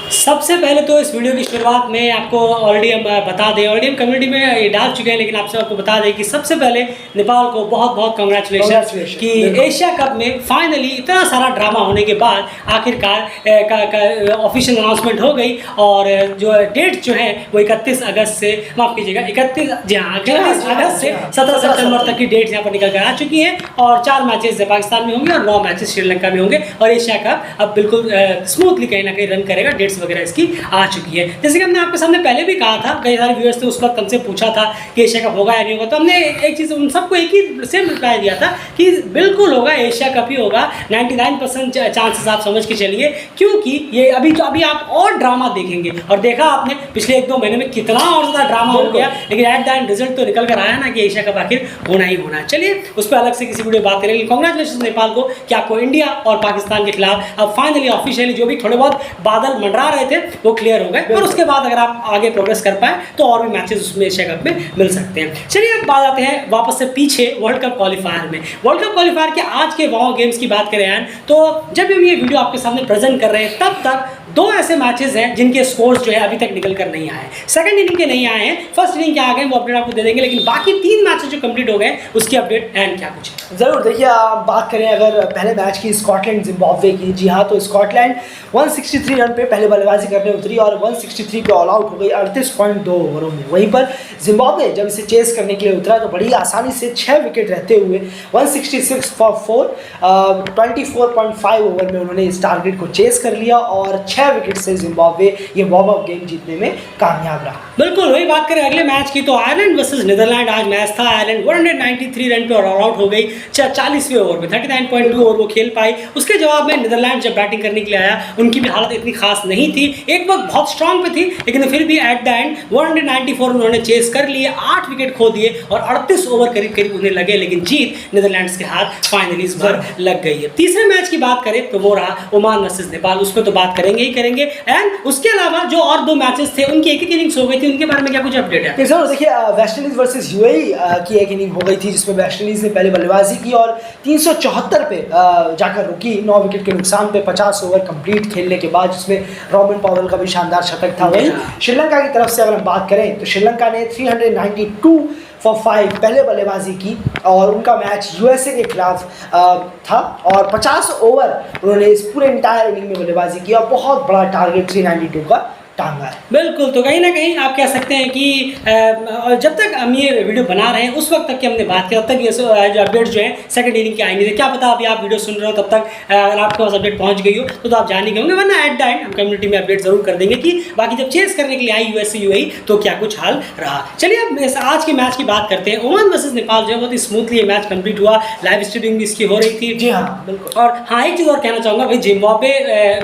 सबसे पहले तो इस वीडियो की शुरुआत में आपको ऑलरेडी हम बता दें, ऑलरेडी हम कम्युनिटी में ये डाल चुके हैं, लेकिन आपसे आपको बता दें कि सबसे पहले नेपाल को बहुत बहुत कांग्रेचुलेशन कि एशिया कप में फाइनली इतना सारा ड्रामा होने के बाद आखिरकार ऑफिशियल अनाउंसमेंट हो गई और जो डेट जो है वो 31 अगस्त से, माफ़ कीजिएगा 31 अगस्त से 17 सितंबर तक की डेट्स यहाँ पर निकल कर आ चुकी हैं और 4 मैचेस पाकिस्तान में होंगे और 9 मैचेस श्रीलंका में होंगे और एशिया कप अब बिल्कुल स्मूथली कहीं ना कहीं रन करेगा। डेट्स वगैरह इसकी आ चुकी है। जैसे कि हमने आपके सामने पहले भी कहा था, कई सारे व्यूअर्स ने उस वक्त हमसे पूछा था कि एशिया कप होगा या नहीं होगा, तो हमने एक चीज़ उन सबको एक ही सेम रिप्लाई दिया था कि बिल्कुल होगा, एशिया कप ही होगा। 99% चांसेस आप समझ के चलिए, क्योंकि ये अभी आप और ड्रामा देखेंगे और देखा आपने पिछले 1-2 महीने में कितना और ज़्यादा ड्रामा हो गया, लेकिन एट द एंड रिजल्ट तो निकल कर आया ना कि एशिया कप आखिर होना ही होना है। चलिए उस पर अलग से किसी वीडियो बात करेंगे। कांग्रेचुलेशन नेपाल को कि आपको इंडिया और पाकिस्तान के खिलाफ अब फाइनली ऑफिशियली जो भी थोड़े बहुत बादल मंडरा रहे थे वो क्लियर हो गए और उसके बाद अगर आप आगे प्रोग्रेस कर पाए तो और भी मैचेस उसमें एशिया कप में मिल सकते हैं। चलिए अब बात आते हैं वापस से पीछे वर्ल्ड कप क्वालिफायर में। वर्ल्ड कप क्वालिफायर के आज के वाओ गेम्स की बात करें यार, तो जब हम ये वीडियो आपके सामने प्रेजेंट कर रहे हैं तब तक 2 ऐसे मैचेस हैं जिनके स्कोर्स जो है अभी तक निकल कर नहीं आए। सेकंड इनिंग के नहीं आए हैं, फर्स्ट इनिंग के आ गए, वो अपडेट आपको दे देंगे, लेकिन बाकी 3 मैचेस जो कंप्लीट हो गए उसकी अपडेट एंड क्या कुछ ज़रूर। देखिए आप बात करें अगर पहले मैच की स्कॉटलैंड जिम्बाब्वे की, जी हाँ, तो स्कॉटलैंड 163 रन पे पहले बल्लेबाजी करने उतरी और 163 पे ऑल आउट हो गई 38.2 ओवरों में। वहीं पर जिम्बाब्वे जब इसे चेस करने के लिए उतरा तो बड़ी आसानी से 6 विकेट रहते हुए 166 फॉर 4 24.5 ओवर में उन्होंने इस टारगेट को चेस कर लिया और 6 विकेट से जिम्बाब्वे ये वार्म अप गेम जीतने में कामयाब रहा। बिल्कुल वही बात करें अगले मैच की, तो आयरलैंड वर्सेस नीदरलैंड आज मैच था। आयरलैंड 193 रन पे ऑल आउट हो गई 40वें ओवर में, 39.2 ओवर वो खेल पाई। उसके जवाब में नीदरलैंड जब बैटिंग करने के लिए आया उनकी भी हालत इतनी खास नहीं थी, एक वक्त बहुत स्ट्रांग पे थी, लेकिन फिर भी एट द एंड 194 उन्होंने चेस कर लिए, 8 विकेट खो दिए और 38 ओवर करीब उन्हें लगे, लेकिन जीत नीदरलैंड्स के हाथ फाइनली इस बार लग गई है। तीसरे मैच की बात करें तो वो रहा ओमान वर्सेस नेपाल, उस पर तो बात करेंगे ही करेंगे। एंड उसके अलावा जो और 2 मैचेस थे उनकी एक इनिंग्स हो गई थी, उनके बारे में क्या कुछ अपडेट है? जरूर। देखिए वेस्ट इंडीज वर्सेस यूएई की एक इनिंग हो गई थी जिसमें वेस्ट इंडीज ने पहले बल्लेबाजी की और 374 पे जाकर रुकी 9 विकेट के नुकसान पे 50 ओवर कंप्लीट खेलने के बाद, जिसमें रॉबिन पॉवेल का भी शानदार शतक था। वहीं श्रीलंका की तरफ से अगर हम बात करें तो श्रीलंका ने 392 फॉर 5 पहले बल्लेबाजी की और उनका मैच यूएसए के खिलाफ था और 50 ओवर उन्होंने इस पूरे इंटायर इनिंग में बल्लेबाजी की और बहुत बड़ा टारगेट 392 का टांगा है। बिल्कुल, तो कहीं ना कहीं आप कह सकते हैं कि जब तक हम ये वीडियो बना रहे हैं उस वक्त तक की हमने बात की, तब तक ये जो अपडेट जो है सेकंड इनिंग के आएंगे। क्या पता अभी आप वीडियो सुन रहे हो तब तक अगर आपके पास अपडेट पहुंच गई हो तो आप जान ही गए होंगे, वरना एट द एंड हम कम्युनिटी में अपडेट जरूर कर देंगे कि बाकी जब चेस करने के लिए आई यूएसए यूएई तो क्या कुछ हाल रहा। चलिए अब आज के मैच की बात करते हैं। ओमान वर्सेस नेपाल जो है बहुत ही स्मूथली ये मैच कंप्लीट हुआ, लाइव स्ट्रीमिंग भी इसकी हो रही थी। जी हाँ बिल्कुल। और हाँ एक चीज़ और कहना चाहूँगा भाई, जिम्बाब्वे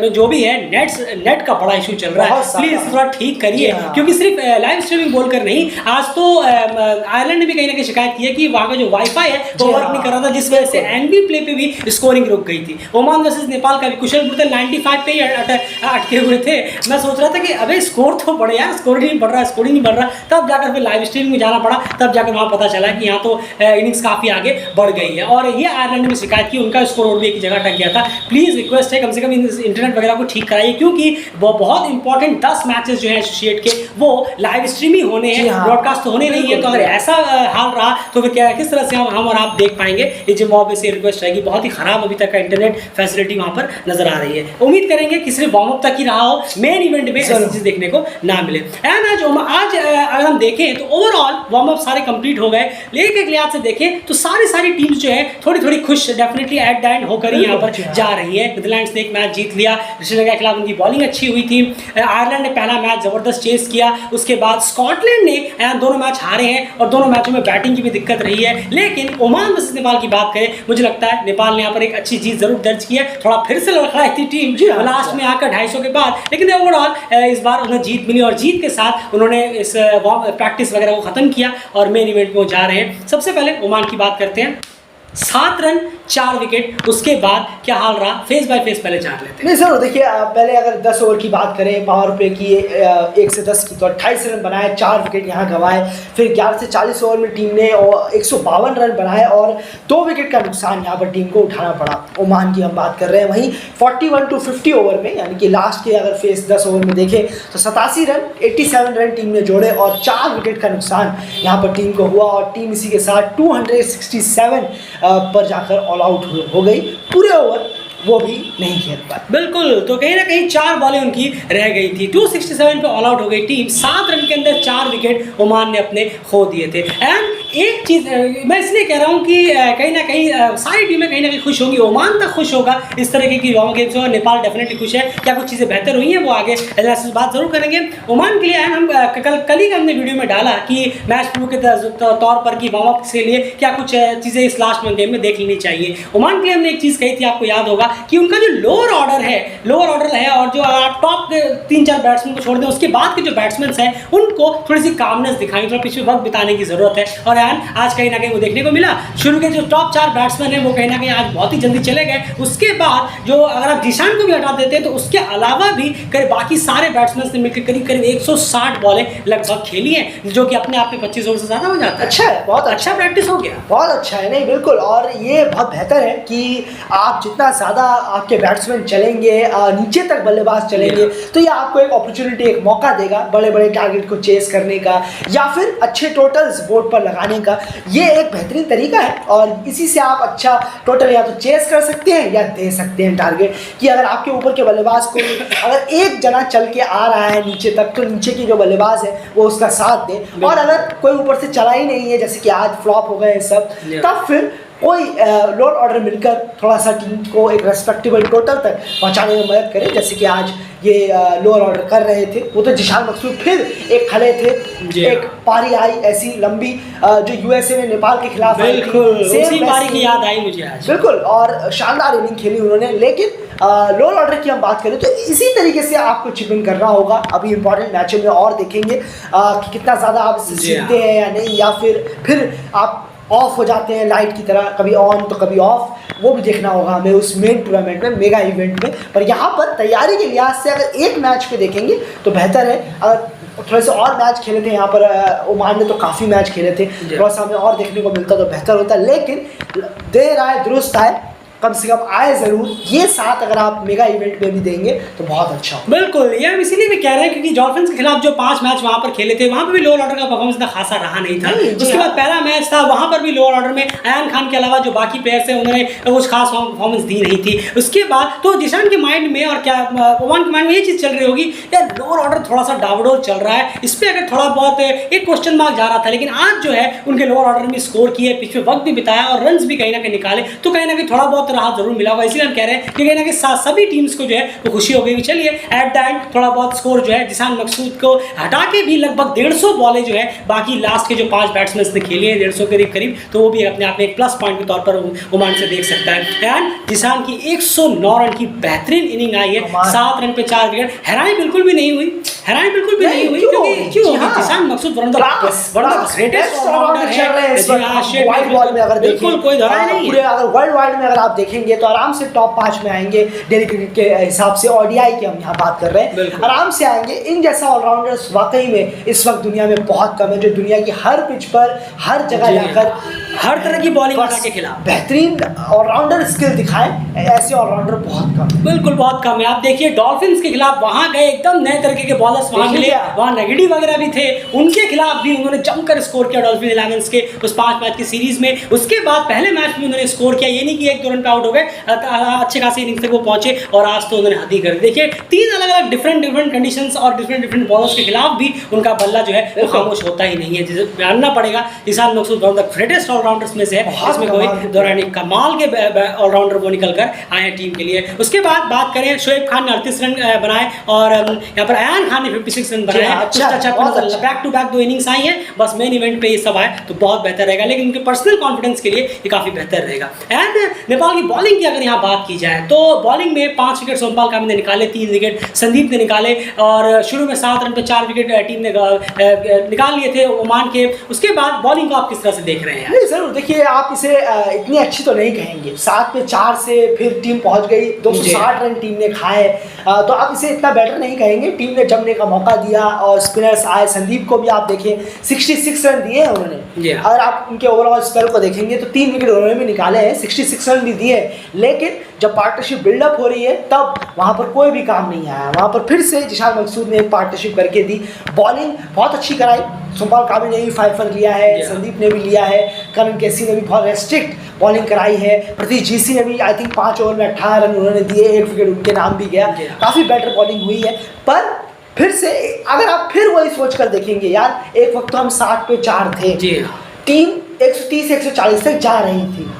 में जो भी है नेट का बड़ा इशू चल रहा है, प्लीज़ थोड़ा ठीक करिए, क्योंकि सिर्फ लाइव स्ट्रीमिंग बोलकर नहीं, आज तो आयरलैंड ने भी कहीं ना कहीं शिकायत की है कि वहाँ का जो वाईफाई है वो वर्क नहीं कर रहा था, जिस वजह से एनबी प्ले पे भी स्कोरिंग रुक गई थी। ओमान वर्सेस नेपाल का भी कुशल बुर्तल 95 पे ही अटके हुए थे। मैं सोच रहा था कि अबे स्कोर तो बढ़े यार, स्कोर नहीं बढ़ रहा, स्कोरिंग नहीं बढ़ रहा, तब जाकर फिर लाइव स्ट्रीमिंग में जाना पड़ा, तब जाकर वहाँ पता चला कि यहाँ तो इनिंग्स काफ़ी आगे बढ़ गई है। और ये आयरलैंड ने शिकायत की, उनका स्कोर और भी एक जगह अटक गया था। प्लीज़ रिक्वेस्ट है कम से कम इंटरनेट वगैरह को ठीक कराइए, क्योंकि वो बहुत इंपॉर्टेंट 10 मैचेस जो है एसोसिएट के वो लाइव स्ट्रीमिंग होने हैं, ब्रॉडकास्ट तो होने नहीं है। तो अगर ऐसा हाल रहा तो फिर क्या किस तरह से हम और आप देख पाएंगे? ये जिम्बाब्वे से रिक्वेस्ट रहेगी, बहुत ही खराब अभी तक का इंटरनेट फैसिलिटी वहाँ पर नजर आ रही है। उम्मीद करेंगे कि सिर्फ वार्म अप तक ही रहा हो, मेन इवेंट में ऐसी चीज देखने को ना मिले। आज अगर हम देखें तो ओवरऑल वार्म अप सारे कंप्लीट हो गए, लेकिन एक लिहाज से देखें तो सारी टीम्स जो है थोड़ी खुश डेफिनेटली एट द एंड होकर ही यहाँ पर जा रही है। नीदरलैंड्स ने एक मैच जीत लिया, श्रीलंका के खिलाफ उनकी बॉलिंग अच्छी हुई थी। आयरलैंड ने पहला मैच जबरदस्त चेस किया, उसके बाद स्कॉटलैंड ने दोनों मैच हारे हैं और दोनों मैचों में बैटिंग की भी दिक्कत रही है। लेकिन ओमान वर्सेस नेपाल की बात करें, मुझे लगता है नेपाल ने यहाँ पर एक अच्छी जीत जरूर दर्ज की है। थोड़ा फिर से लड़खड़ाई थी टीम लास्ट में आकर 250 के बाद, लेकिन ओवरऑल इस बार उन्हें जीत मिली और जीत के साथ उन्होंने इस प्रैक्टिस वगैरह को खत्म किया और मेन इवेंट में जा रहे हैं। सबसे पहले ओमान की बात करते हैं। 7 रन 4 विकेट। उसके बाद क्या हाल रहा, फेस बाय फेस पहले जान लेते हैं। नहीं सर, देखिए पहले अगर 10 ओवर की बात करें पावर प्ले की, 1 से 10 की, तो 28 रन बनाए, 4 विकेट यहाँ गंवाए। फिर 11 से 40 ओवर में टीम ने 152 रन बनाए और 2 विकेट का नुकसान यहाँ पर टीम को उठाना पड़ा। ओमान की हम बात कर रहे हैं। वहीं 41 to 50 ओवर में, यानी कि लास्ट के अगर फेस 10 ओवर में देखें तो 87 रन, 87 रन टीम ने जोड़े और 4 विकेट का नुकसान यहाँ पर टीम को हुआ और टीम इसी के साथ 267 पर जाकर ऑल आउट हो गई। पूरे ओवर वो भी नहीं खेल पाए। बिल्कुल, तो कहीं ना कहीं 4 बॉलें उनकी रह गई थी। 267 पे ऑल आउट हो गई टीम। 7 रन के अंदर 4 विकेट ओमान ने अपने खो दिए थे। एंड एक चीज़ मैं इसलिए कह रहा हूँ कि कहीं ना कहीं सारी टीमें कहीं ना कहीं खुश होंगी, ओमान तक खुश होगा इस तरीके की लॉन्ग गेम्स और नेपाल डेफिनेटली खुश है। क्या कुछ चीज़ें बेहतर हुई हैं वो आगे एनालिसिस बात जरूर करेंगे ओमान के लिए। एंड हम कल ही हमने वीडियो में डाला कि मैच प्रू के तौर पर कि वार्म अप के लिए क्या कुछ चीज़ें इस लास्ट गेम में देख लेनी चाहिए। ओमान के लिए हमने एक चीज़ कही थी, आपको याद होगा कि उनका जो लोअर ऑर्डर है और जो आप टॉप 3-4 बैट्समैन को छोड़ दें उसके बाद के जो बैट्समैन हैं उनको थोड़ी सी कामनेस दिखाई, थोड़ा पीछे वक्त बिताने की जरूरत है। और आज कहीं ना कहीं वो देखने को मिला। शुरू के जो टॉप 4 बैट्समैन हैं वो कहीं ना कहीं आज बहुत ही जल्दी चले गए। उसके बाद जो अगर आप जीशान को भी हटा देते हैं तो उसके अलावा भी करीब बाकी सारे बैट्समैन ने मिलकर करीब 160 बॉलें लगभग खेली हैं, जो कि अपने आप में 25 ओवर से ज़्यादा हो जाता है। अच्छा है, बहुत अच्छा प्रैक्टिस हो गया, बहुत अच्छा है। नहीं बिल्कुल, और ये बहुत बेहतर है कि आप जितना ज़्यादा आपके बैट्समैन चलेंगे, नीचे तक बल्लेबाज चलेंगे, तो ये आपको एक अपॉर्चुनिटी, एक मौका देगा बड़े बड़े टारगेट को चेस करने का या फिर अच्छे टोटल्स बोर्ड पर लगाने का। ये एक बेहतरीन तरीका है और इसी से आप अच्छा टोटल या तो चेस कर सकते हैं या दे सकते हैं टारगेट। कि अगर आपके ऊपर के बल्लेबाज को अगर एक जना चल के आ रहा है नीचे तक, तो नीचे की जो बल्लेबाज है वो उसका साथ दे, और अगर कोई ऊपर से चला ही नहीं है, जैसे कि आज फ्लॉप हो गए सब, तब फिर कोई लोअर ऑर्डर मिलकर थोड़ा सा टीम को एक रेस्पेक्टेबल टोटल तक पहुंचाने में मदद करे, जैसे कि आज ये लोअर ऑर्डर कर रहे थे। वो तो जिशान मकसूद फिर एक खड़े थे, एक पारी आई ऐसी लंबी जो यूएसए ने नेपाल के खिलाफ आई थी, उसी पारी की याद आई मुझे आज। बिल्कुल, और शानदार इनिंग खेली उन्होंने। लेकिन लोअर ऑर्डर की हम बात करें तो इसी तरीके से आपको चिप इन करना होगा। अभी इंपॉर्टेंट मैचों में और देखेंगे कि कितना ज़्यादा आप सीखते हैं या नहीं, या फिर आप ऑफ हो जाते हैं लाइट की तरह, कभी ऑन तो कभी ऑफ। वो भी देखना होगा हमें उस मेन टूर्नामेंट में, मेगा इवेंट में। पर यहाँ पर तैयारी के लिहाज से अगर एक मैच पे देखेंगे तो बेहतर है। अगर थोड़े से और मैच खेले थे यहाँ पर ओमान ने, तो काफ़ी मैच खेले थे, थोड़ा सा हमें और देखने को मिलता तो बेहतर होता। लेकिन देर आए दुरुस्त आए, कम से कम आए जरूर। ये साथ अगर आप मेगा इवेंट में भी देंगे तो बहुत अच्छा हो। बिल्कुल, ये हम इसीलिए भी कह रहे हैं क्योंकि डॉल्फिन्स के खिलाफ जो 5 मैच वहां पर खेले थे वहां पर भी लोअर ऑर्डर का परफॉर्मेंस इतना खासा रहा नहीं था। उसके बाद पहला मैच था, वहां पर भी लोअर ऑर्डर में अयान खान के अलावा जो बाकी प्लेयर्स हैं उन्होंने कुछ खास परफॉर्मेंस दी नहीं थी। उसके बाद तो जिशान के माइंड में और क्या ओमान के माइंड में ये चीज़ चल रही होगी, यार लोअर ऑर्डर थोड़ा सा डावाडोल चल रहा है, इस पर अगर थोड़ा बहुत एक क्वेश्चन मार्क जा रहा था। लेकिन आज जो है उनके लोअर ऑर्डर में स्कोर किए, पिच में वक्त भी बिताया और रन भी कहीं ना कहीं निकाले, तो कहीं ना कहीं थोड़ा बहुत राहत जरूर मिला होगा। इसलिए हम कह रहे हैं कि कहीं ना कहीं सभी टीम्स को जो है वो खुशी हो गई। चलिए एट द एंड थोड़ा बहुत स्कोर जो है जिशान मकसूद को हटा के भी लगभग 150 बॉलें जो है बाकी लास्ट के जो 5 बैट्समैन ने खेली हैं 150 के करीब, तो वो भी अपने आप में एक प्लस पॉइंट के तौर पर ओमान से देख सकता है। एंड जिशान की 109 रन की बेहतरीन इनिंग आई है, 7 रन पे 4 विकेट। हैरानी बिल्कुल भी नहीं हुई, हैरानी बिल्कुल भी नहीं हुई, क्योंकि Zeeshan Maqsood one of the greatest allrounder है वाइड बॉल में। अगर बिल्कुल कोई धरा नहीं पूरे अगर वर्ल्ड वाइड में अगर आप देखेंगे तो आराम से टॉप 5 में आएंगे डेली क्रिकेट के हिसाब से। ओडीआई की हम यहाँ बात कर रहे हैं, आराम से आएंगे। इन जैसा ऑलराउंडर्स वाकई में इस वक्त दुनिया में बहुत कम है, जो दुनिया की हर पिच पर हर जगह जाकर हर तरह की बॉलिंग के खिलाफ बेहतरीन ऑलराउंडर स्किल दिखाएं। ऐसे ऑलराउंडर बहुत कम, बिल्कुल बहुत कम है। आप देखिए डॉल्फिन्स के खिलाफ वहां गए, एकदम नए तरीके के बॉलर्स वहां मिले, वहां नेगेटिव वगैरह भी थे, उनके खिलाफ भी उन्होंने जमकर स्कोर किया डॉल्फिन 11 के उस 5 मैच की सीरीज में। उसके बाद पहले मैच में उन्होंने स्कोर किया, ये नहीं कि 1-2 रन पे आउट हो गए, अच्छे खासे इनिंग्स तक वो पहुंचे और आज तो उन्होंने हद ही कर दी। देखिए 3 अलग अलग डिफरेंट कंडीशंस और डिफरेंट बॉलर्स के खिलाफ भी उनका बल्ला जो है वो खामोश होता ही नहीं है, जिसे जानना पड़ेगा। Zeeshan Maqsood one of the greatest allrounders में से है, इसमें कोई दौरानी कमाल के ऑलराउंडर वो निकल कर आए हैं टीम के लिए। उसके बाद बात करें, शोएब खान ने 38 रन बनाए और यहाँ पर अयान खान ने 56 रन बनाए। अच्छा बैक टू बैक 2 इनिंग्स आई हैं, बस मेन इवेंट पे ये सब आए तो बहुत बेहतर रहेगा, लेकिन उनके पर्सनल कॉन्फिडेंस के लिए ये काफ़ी बेहतर रहेगा। एंड नेपाल की बॉलिंग की अगर यहाँ बात की जाए तो बॉलिंग में 5 विकेट सोमपाल कामी ने निकाले, 3 विकेट संदीप ने निकाले और शुरू में 7 रन पे 4 विकेट टीम ने निकाल लिए थे ओमान के। उसके बाद बॉलिंग को आप किस तरह से देख रहे हैं? जरूर। देखिए आप इसे इतनी अच्छी तो नहीं कहेंगे, 7 पे 4 से फिर टीम पहुंच गई, 260 रन टीम ने खाए, तो आप इसे इतना बेटर नहीं कहेंगे। टीम ने जमने का मौका दिया और स्पिनर्स आए, संदीप को भी आप देखें 66 रन दिए हैं उन्होंने। अगर आप उनके ओवरऑल स्पेल को देखेंगे तो 3 विकेट उन्होंने भी निकाले हैं, 66 रन भी दिए, लेकिन जब पार्टनरशिप बिल्डअप हो रही है तब वहाँ पर कोई भी काम नहीं आया। वहाँ पर फिर से जिशान मकसूद ने एक पार्टनरशिप करके दी, बॉलिंग बहुत अच्छी कराई, सुमपाल काबी ने भी 5 रन लिया है, संदीप ने भी लिया है, करण केसी ने भी बहुत रेस्ट्रिक्ट बॉलिंग कराई है, प्रतीश जीसी ने भी आई थिंक 5 ओवर में 18 रन उन्होंने दिए, 1 विकेट उनके नाम भी गया, काफ़ी बेटर बॉलिंग हुई है। पर फिर से अगर आप फिर वही सोच कर देखेंगे यार, एक वक्त तो हम 60 पे 4 थे, टीम 130-140 तक जा रही थी,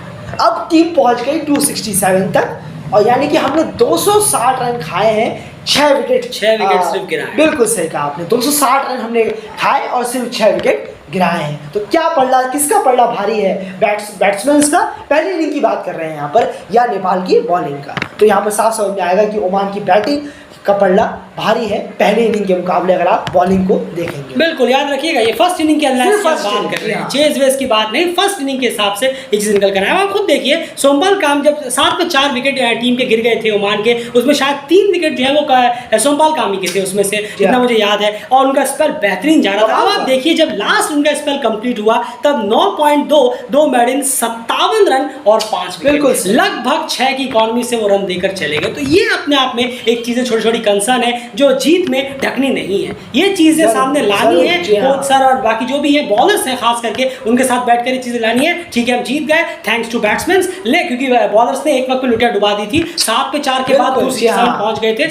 अब टीम पहुंच गई 267 तक, और यानी कि हमने 260 रन खाए हैं, 6 विकेट सिर्फ गिराए। बिल्कुल सही कहा आपने, 260 रन हमने खाए और सिर्फ 6 विकेट गिराए हैं। तो क्या पलड़ा, किसका पलड़ा भारी है? बैट्समैन का पहली इनिंग की बात कर रहे हैं यहाँ पर, या नेपाल की बॉलिंग का? तो यहाँ पर साफ समझ में आएगा कि ओमान की बैटिंग का पलड़ा भारी है पहले इनिंग के मुकाबले, अगर आप बॉलिंग को देखेंगे। बिल्कुल याद रखिएगा, ये फर्स्ट इनिंग के एनालिसिस की बात कर रहे हैं, चेज वेज की बात नहीं, फर्स्ट इनिंग के हिसाब से ये चीज निकल कर आया। आप खुद देखिए, सोमपाल काम जब 7 पे 4 विकेट टीम के गिर गए थे ओमान के, उसमें शायद 3 विकेट जो है वो सोमपाल कामी के थे उसमें से, जितना मुझे याद है, और उनका स्पेल बेहतरीन जा रहा था। अब आप देखिए जब लास्ट उनका स्पेल कंप्लीट हुआ तब 9.2 मेडन 57 रन और 5 विकेट, लगभग 6 की इकॉनमी से वो रन देकर चले गए। तो ये अपने आप में एक चीजें छोटी छोटी कंसर्न है जो जीत में ढकनी नहीं है, ये चीजें सामने लानी है। कोच सर और बाकी जो भी है बॉलर्स हैं खास करके, उनके साथ बैठकर ये चीजें लानी है। ठीक है हम जीत गए थैंक्स टू बैट्समैन, क्योंकि बॉलर्स ने एक वक्त पे लुटिया डुबा दी थी, 7 पे 4 के बाद 267 पहुंच गए थे।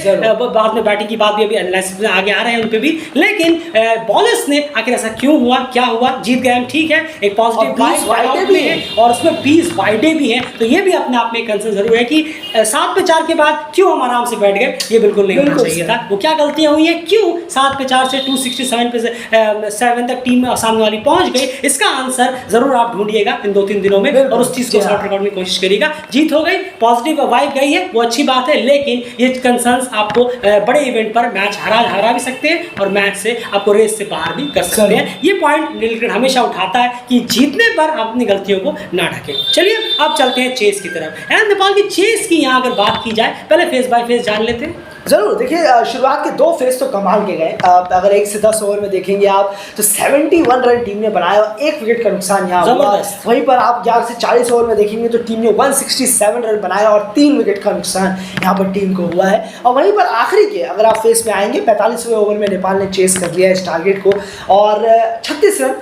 बाद में बैटिंग की बात भी अभी एनालिसिस में आगे आ रहे हैं उन पे भी, लेकिन बॉलर्स ने आखिर ऐसा क्यों हुआ, क्या हुआ, जीत गए हम, ठीक है, एक पॉजिटिव वाइड भी है और उसमें 20 वाइडे भी हैं, तो ये भी अपने आप में कंसर्न जरूर है कि 7 पे 4 के बाद क्यों हम आराम से बैठ गए, ये बिल्कुल नहीं होना चाहिए था। वो क्या गलतियां हुई है, क्यों 7 पे 4 से 267 पे 7 तक टीम सामने वाली पहुंच गई, इसका आंसर जरूर आप ढूंढिएगा इन 2-3 दिनों में और उस चीज को सॉर्ट आउट करने की कोशिश करिएगा। जीत हो गई, पॉजिटिव वाइब गई है, वो अच्छी बात है, लेकिन ये कंसर्न्स आपको बड़े इवेंट पर मैच हरा भी सकते हैं और मैच से आपको रेस से बाहर भी कर सकते हैं। ये पॉइंट नीलकंठ हमेशा उठाता है कि जीतने पर अपनी गलतियों को ना ढके। चलिए अब चलते हैं चेस की तरफ। नेपाल की चेस की यहाँ अगर बात की जाए, पहले फेस बाय फेस जान लेते हैं। जरूर। देखिए शुरुआत के 2 फेज तो कमाल के गए, अगर 1 से 10 ओवर में देखेंगे आप तो 71 रन टीम ने बनाया और 1 विकेट का नुकसान यहाँ हुआ। वहीं पर आप 11 से 40 ओवर में देखेंगे तो टीम ने 167 रन बनाया और 3 विकेट का नुकसान यहाँ पर टीम को हुआ है। और वहीं पर आखिरी के अगर आप फेस में आएंगे 45वें ओवर में नेपाल ने चेस कर लिया इस टारगेट को और 36 रन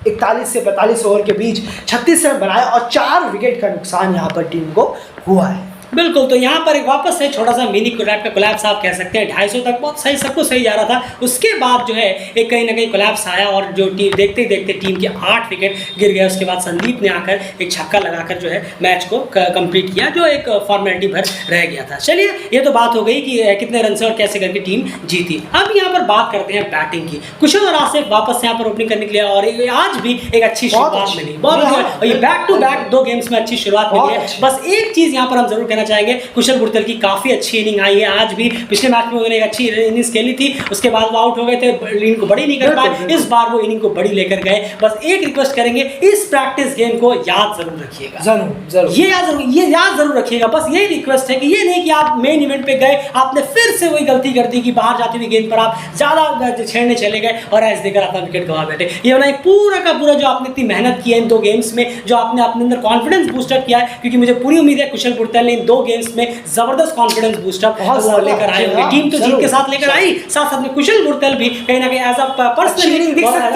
41 से 45 ओवर के बीच 36 रन बनाए और 4 विकेट का नुकसान यहाँ पर टीम को हुआ है। बिल्कुल, तो यहाँ पर एक वापस से छोटा सा मिनी कोलैप्स का कोलैप्स आप कह सकते हैं। 250 तक बहुत सही, सब कुछ सही जा रहा था, उसके बाद जो है एक कहीं ना कहीं कोलैप्स आया और जो टीम देखते ही देखते टीम के 8 विकेट गिर गए। उसके बाद संदीप ने आकर एक छक्का लगाकर जो है मैच को कंप्लीट किया, जो एक फॉर्मेलिटी भर रह गया था। चलिए ये तो बात हो गई कि कितने रन से और कैसे करके टीम जीती। अब यहाँ पर बात करते हैं बैटिंग की। कुशल और आसिफ वापस यहाँ पर ओपनिंग करने के लिए और आज भी एक अच्छी शुरुआत मिली, बहुत ये बैक टू बैक 2 गेम्स में अच्छी शुरुआत मिली है। बस एक चीज यहाँ पर हम जरूर चाहेंगे, कुशल बुरतल की काफी अच्छी इनिंग आई है आज भी। पिछले मैच में उन्होंने एक अच्छी इनिंग्स खेली थी, उसके बाद वो आउट हो गए थे, इनिंग को बड़ी नहीं कर पाए। इस बार वो इनिंग को बड़ी लेकर गए। बस एक रिक्वेस्ट करेंगे, इस प्रैक्टिस गेम को याद जरूर रखिएगा, जरूर ये याद जरूर रखिएगा। बस यही रिक्वेस्ट है कि ये नहीं कि आप मेन इवेंट पे गए, आपने फिर से वही गलती कर दी कि बाहर जाती हुई गेंद पर आप ज्यादा छेड़ने चले गए और ऐसे देकर अपना विकेट गवा बैठे। ये होना पूरा का पूरा जो आपने इतनी मेहनत की है इन 2 गेम्स में, जो आपने अपने अंदर कॉन्फिडेंस बूस्टअप किया है, क्योंकि मुझे पूरी उम्मीद है कुशल बुरतल ने इन 2 गेम्स में जबरदस्त कॉन्फिडेंस बूस्टअप लेकर आए होंगे। टीम तो जीत के साथ लेकर आई, साथ साथ में कुशल बुरतल भी कहीं ना कहीं एज अ पर्सनल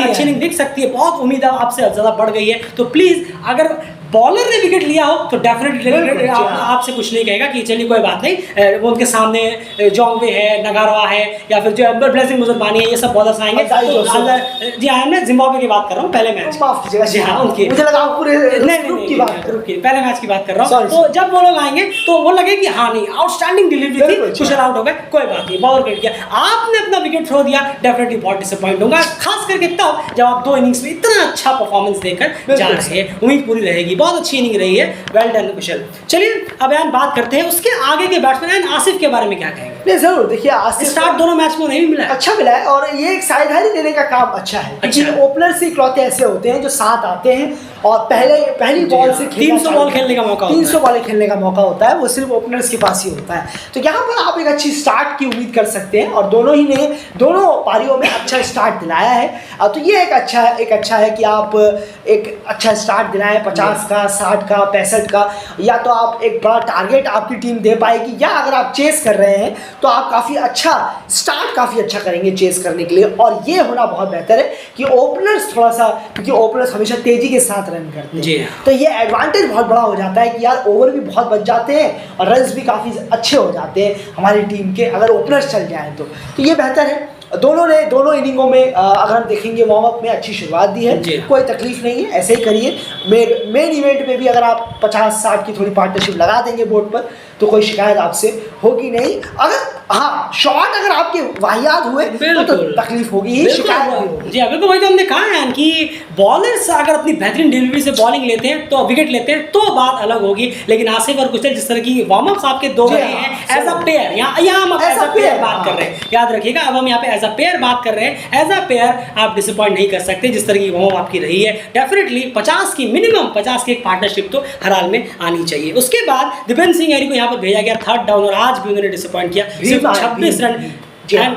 अच्छी इनिंग दिख सकती है। बहुत उम्मीद आपसे ज्यादा बढ़ गई है, तो प्लीज अगर बॉलर ने विकेट लिया हो तो डेफिनेटली आपसे कुछ नहीं कहेगा कि चलिए कोई बात नहीं, वो उनके सामने जोंगवे है, नगारवा है, या फिर जो ब्लेसिंग मुजरबानी है, ये सब बॉलर्स आएंगे। जी हाँ, मैं जिम्बाब्वे की बात कर रहा हूँ, पहले मैच जी हाँ उनकी, मुझे लगा पूरे पहले मैच की बात कर रहा हूँ। तो जब वो लोग आएंगे तो वो लगे कि हाँ नहीं, आउटस्टैंडिंग डिलीवरी थी, कुशल आउट हो गए, कोई बात नहीं, बॉलर विकेट किया, आपने अपना विकेट थ्रो दिया, डेफिनेटली बहुत डिसअपॉइंट होगा, खास करके तब जब आप 2 इनिंग्स में इतना अच्छा परफॉर्मेंस देकर जा रहे हैं। उम्मीद पूरी रहेगी, बहुत अच्छी इनिंग रही है, वेल डन कुशल। चलिए अब यान बात करते हैं उसके आगे के बैट्समैन आसिफ के बारे में क्या कहेंगे। नहीं जरूर देखिए आज से स्टार्ट दोनों मैच में नहीं भी मिला है। अच्छा मिला है और ये एक साझेदारी देने का काम अच्छा है क्योंकि ओपनर्स ही इकलौते ऐसे होते हैं जो साथ आते हैं और पहली बॉल से 300 बॉल खेलने का मौका 300 बॉल खेलने का मौका होता है, वो सिर्फ ओपनर्स के पास ही होता है। तो यहाँ पर आप एक अच्छी स्टार्ट की उम्मीद कर सकते हैं और दोनों ही ने दोनों पारियों में अच्छा स्टार्ट दिलाया है। तो ये एक अच्छा है कि आप एक अच्छा स्टार्ट दिलाएं 50 का 60 का 65 का, या तो आप एक बड़ा टारगेट आपकी टीम दे पाएगी, या अगर आप चेस कर रहे हैं तो आप काफ़ी अच्छा स्टार्ट काफ़ी अच्छा करेंगे चेस करने के लिए। और ये होना बहुत बेहतर है कि ओपनर्स थोड़ा सा, क्योंकि ओपनर्स हमेशा तेजी के साथ रन करते हैं, तो ये एडवांटेज बहुत बड़ा हो जाता है कि यार ओवर भी बहुत बच जाते हैं और रन्स भी काफ़ी अच्छे हो जाते हैं हमारी टीम के अगर ओपनर्स चल जाएँ तो ये बेहतर है। दोनों इनिंगों में अगर हम देखेंगे वार्म अप में अच्छी शुरुआत दी है, कोई तकलीफ नहीं है, ऐसे ही करिए। मेन इवेंट में भी अगर आप 50-60 की थोड़ी पार्टनरशिप लगा देंगे बोर्ड पर तो कोई शिकायत आपसे होगी नहीं। अगर हाँ शॉट अगर आपके वाहियात हुए तो तकलीफ होगी ही, शिकायत भी होगी। जी अभी तो वही तो हमने कहा है कि बॉलर्स अगर अपनी बेहतरीन डिलीवरी से बॉलिंग लेते हैं तो विकेट लेते हैं तो बात अलग होगी, लेकिन आसिफ और कुशल जिस तरह की वार्म अप्स आपके दो रहे हैं एज अ पेयर, यहाँ हम एज अ पेयर बात कर रहे हैं, याद रखिएगा। अब हम यहाँ पे एज अ पेयर बात कर रहे हैं, एज अ पेयर आप डिसअपॉइंट नहीं कर सकते जिस तरह की वार्म अप आपकी रही है। डेफिनेटली 50 की मिनिमम 50 की एक पार्टनरशिप तो हर हाल में आनी चाहिए। उसके बाद दीपेंद्र सिंह ऐरी को यहाँ पर भेजा गया थर्ड डाउन और आज भी उन्होंने डिसअपॉइंट किया, सिर्फ 26 रन।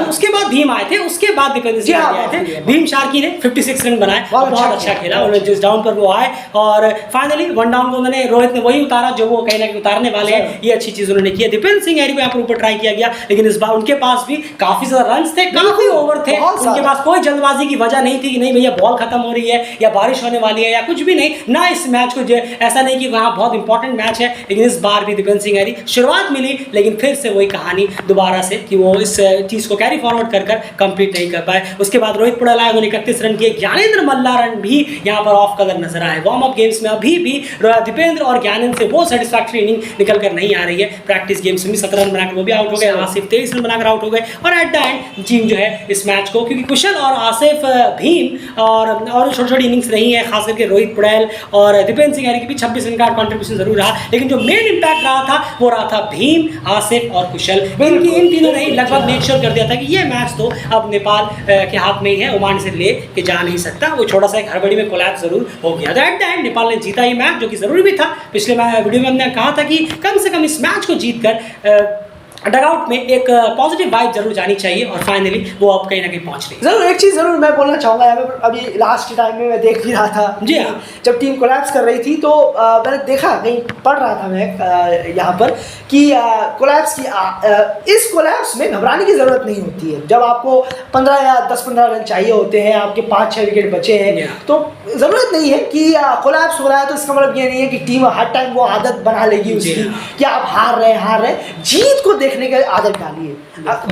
उसके बाद भीम आए थे, उसके बाद दीपेंद्र सिंह आए थे। भीम शार्की ने 56 रन बनाए, बहुत अच्छा खेला उन्होंने जिस डाउन पर वो आए, और फाइनली वन डाउन को उन्होंने रोहित ने वही उतारा जो वो कहीं ना कहीं उतारने वाले हैं। ये अच्छी चीज उन्होंने की है। दीपेंद्र सिंह ऐरी को यहाँ पर ऊपर ट्राई किया गया, लेकिन इस बार उनके पास भी काफी ज्यादा रन थे, काफी ओवर थे, उनके पास कोई जल्दबाजी की वजह नहीं थी कि नहीं भैया बॉल खत्म हो रही है या बारिश होने वाली है या कुछ भी नहीं ना। इस मैच को ऐसा नहीं कि वहाँ बहुत इंपॉर्टेंट मैच है, लेकिन इस बार भी दीपेंद्र सिंह ऐरी शुरुआत मिली, लेकिन फिर से वही कहानी दोबारा से कि वो इस चीज को कैरी फॉरवर्ड कर कंप्लीट नहीं कर पाए। उसके बाद रोहित पुड़ाला आए, उन्होंने 31 रन किए। ज्ञानेंद्र मल्लारन भी यहाँ पर ऑफ कलर नजर आए। वार्म अप गेम्स में अभी भी दीपेंद्र और ज्ञानेंद्र से वो सेटिस्फैक्टरी इनिंग निकल कर नहीं आ रही है। प्रैक्टिस गेम्स में 17 रन बनाकर वो भी आउट हो गए, आसिफ 23 रन बनाकर आउट हो गए, और एट द एंड टीम जो है इस मैच को, क्योंकि कुशल और आसिफ, भीम और छोटी छोटी इनिंग्स रही है, खास करके रोहित पुड़ैल और दीपेंद्र सिंह ऐरी की भी 26 रन का कंट्रीब्यूशन जरूर रहा, लेकिन जो मेन इंपैक्ट रहा था वो रहा था भीम, आसिफ और कुशल। इन तीनों ने लगभग मेक श्योर कर दिया था कि ये मैच तो अब नेपाल के हाथ में ही है, ओमान से ले के जा नहीं सकता। वो छोटा सा एक हड़बड़ी में कोलैप्स जरूर हो गया। एट द एंड नेपाल ने जीता ये मैच, जो कि जरूरी भी था। पिछले वीडियो में हमने कहा था कि कम से कम इस मैच को जीतकर डगआउट में एक पॉजिटिव वाइब जरूर जानी चाहिए, और फाइनली वो अब कहीं ना कहीं पहुंच रही है। जरूर एक चीज़ जरूर मैं बोलना चाहूँगा यहाँ पे, अभी लास्ट टाइम में मैं देख भी रहा था जी हाँ, जब टीम कोलैप्स कर रही थी तो मैंने देखा, कहीं पढ़ रहा था मैं यहाँ पर कि कोलैप्स की इस कोलैप्स में घबराने की ज़रूरत नहीं होती है। जब आपको 15 या 10-15 रन चाहिए होते हैं, आपके 5-6 विकेट बचे हैं, तो ज़रूरत नहीं है कि कोलैप्स हो रहा है तो इसका मतलब ये नहीं है कि टीम हर टाइम वो आदत बना लेगी उसकी कि आप हार रहे। जीत को देखने की आदत डालिए,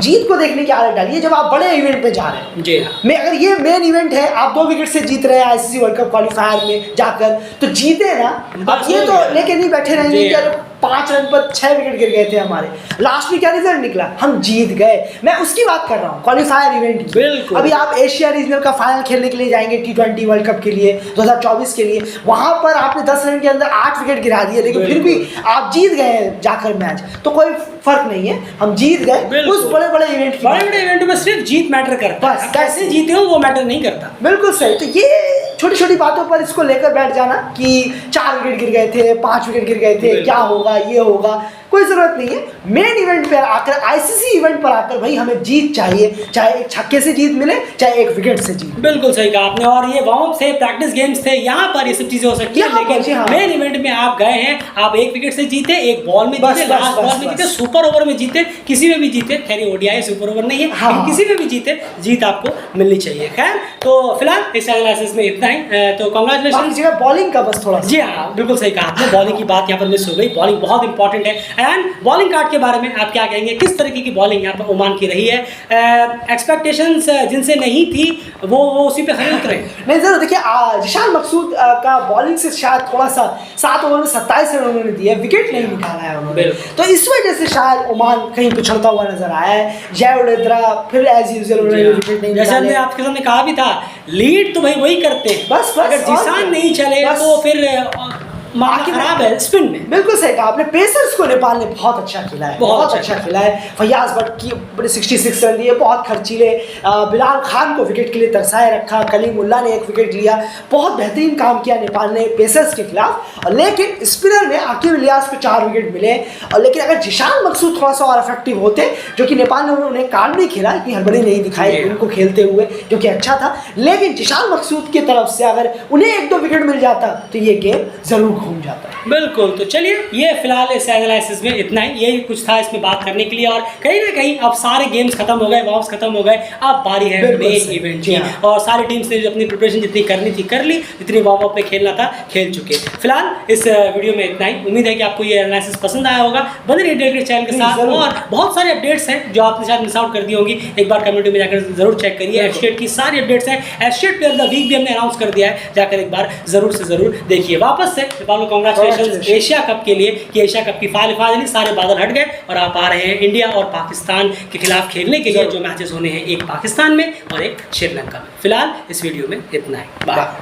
जीत को देखने की आदत डालिए जब आप बड़े इवेंट में जा रहे हैं। जी हाँ, मैं अगर ये मेन इवेंट है, आप 2 विकेट से जीत रहे हैं आईसीसी वर्ल्ड कप क्वालिफायर में जाकर, तो जीते ना। अब ये तो लेके नहीं बैठे रहेंगे कि 5 रन पर 6 विकेट गिर गए थे हमारे, लास्ट में क्या रिजल्ट निकला, हम जीत गए। मैं उसकी बात कर रहा हूँ, क्वालिफायर इवेंट की। अभी आप एशिया रीजनल का फाइनल खेलने के लिए जाएंगे T20 वर्ल्ड कप के लिए 2024 के लिए, वहां पर आपने 10 रन के अंदर 8 विकेट गिरा दिए, लेकिन फिर भी आप जीत गए जाकर मैच, तो कोई फर्क नहीं है, हम जीत गए। उस बड़े बड़े इवेंट की, बड़े बड़े इवेंट में सिर्फ जीत मैटर करता है, कैसे जीते हो वो मैटर नहीं करता। बिल्कुल सही। तो ये छोटी छोटी बातों पर इसको लेकर बैठ जाना कि 4 विकेट गिर गए थे, 5 विकेट गिर गए थे, क्या होगा, ये होगा, कोई जरूरत नहीं है। मेन इवेंट पर आकर, आईसीसी इवेंट पर आकर भाई हमें जीत चाहिए, चाहे एक छक्के से जीत मिले, चाहे एक विकेट से जीत। बिल्कुल सही कहा आपने। और ये वार्म अप से प्रैक्टिस गेम्स थे, यहाँ पर ये सब चीजें हो सकती है, लेकिन मेन इवेंट में आप गए हैं, आप एक विकेट से जीते, एक बॉल में जीते, लास्ट बॉल में जीते, सुपर ओवर में जीते, किसी में भी जीते। खैर ओडीआई सुपर ओवर नहीं है, लेकिन किसी में भी जीते, जीत आपको मिलनी चाहिए। खैर तो फिलहाल इस एनालिसिस में इतना ही, तो कांग्रेचुलेशन। बॉलिंग का बस थोड़ा, जी हाँ बिल्कुल सही कहा आपने, बॉलिंग की बात यहाँ पर मिस हो गई। बॉलिंग बहुत इंपॉर्टेंट है, एंड बॉलिंग कार्ड के बारे में आप क्या कहेंगे, किस तरीके की बॉलिंग यहाँ पर ओमान की रही है? एक्सपेक्टेशंस जिनसे नहीं थी वो उसी पे खड़े उतरे। नहीं जरूर, देखिए जिशान मकसूद का बॉलिंग से शायद थोड़ा सा 7 ओवर में 27 रन उन्होंने दिए, विकेट नहीं निकाला है उन्होंने, तो इस वजह से शायद ओमान कहीं पिछड़ता हुआ नजर आया है। जय उडेद्रा फिर एज यूजुअल उन्होंने विकेट नहीं निकाले। जैसे हमने आपके सामने कहा भी था, लीड तो भाई वही करते हैं, बस अगर जिशान नहीं चले तो फिर मार्केट खराब है स्पिन में। बिल्कुल सही कहा आपने, पेसर्स को नेपाल ने बहुत अच्छा खेला है, बहुत अच्छा खेला है। फयाज भट्ट की 66 रन दिए, बहुत खर्चीले, बिलाल खान को विकेट के लिए तरसाए रखा, कलीमुल्ला ने एक विकेट लिया, बहुत बेहतरीन काम किया नेपाल ने पेसर्स के खिलाफ। लेकिन स्पिनर में आकिब इलियास को 4 विकेट मिले, और लेकिन अगर जिशान मकसूद थोड़ा सा और इफेक्टिव होते, जो कि नेपाल ने उन्हें कार्ड नहीं खेला, इतनी हड़बड़ी नहीं दिखाई उनको खेलते हुए, जो कि अच्छा था। लेकिन जिशान मकसूद की तरफ से अगर उन्हें 1-2 विकेट मिल जाता तो ये गेम जरूर घूम जाता है। बिल्कुल, तो चलिए ये फिलहाल इस एनालिसिस में इतना ही, यही कुछ था इसमें बात करने के लिए। और कहीं ना कहीं अब सारे गेम्स खत्म हो गए, वार्म्स खत्म हो गए, अब बारी है मेन इवेंट की, और सारी टीम्स ने जो अपनी प्रिपरेशन जितनी करनी थी कर ली, जितनी वार्म अप पे खेलना था खेल चुके। फिलहाल इस वीडियो में इतना ही, उम्मीद है कि आपको ये एनालिसिस पसंद आया होगा। बने रहिए डेली चैनल के साथ, और बहुत सारे अपडेट्स हैं जो आपने शायद मिस आउट कर दी होंगी, एक बार कम्युनिटी में जाकर जरूर चेक करिए। एशिएट की सारी अपडेट्स हैं, एशिएट प्लेयर ऑफ द वीक भी हमने अनाउंस कर दिया है, जाकर एक बार जरूर से जरूर देखिए। वापस से नेपाल को कांग्रेचुलेशंस एशिया कप के लिए कि एशिया कप की फाइनली सारे बादल हट गए और आप आ रहे हैं इंडिया और पाकिस्तान के खिलाफ खेलने के लिए, जो मैचेस होने हैं एक पाकिस्तान में और एक श्रीलंका में। फिलहाल इस वीडियो में इतना ही, बाय।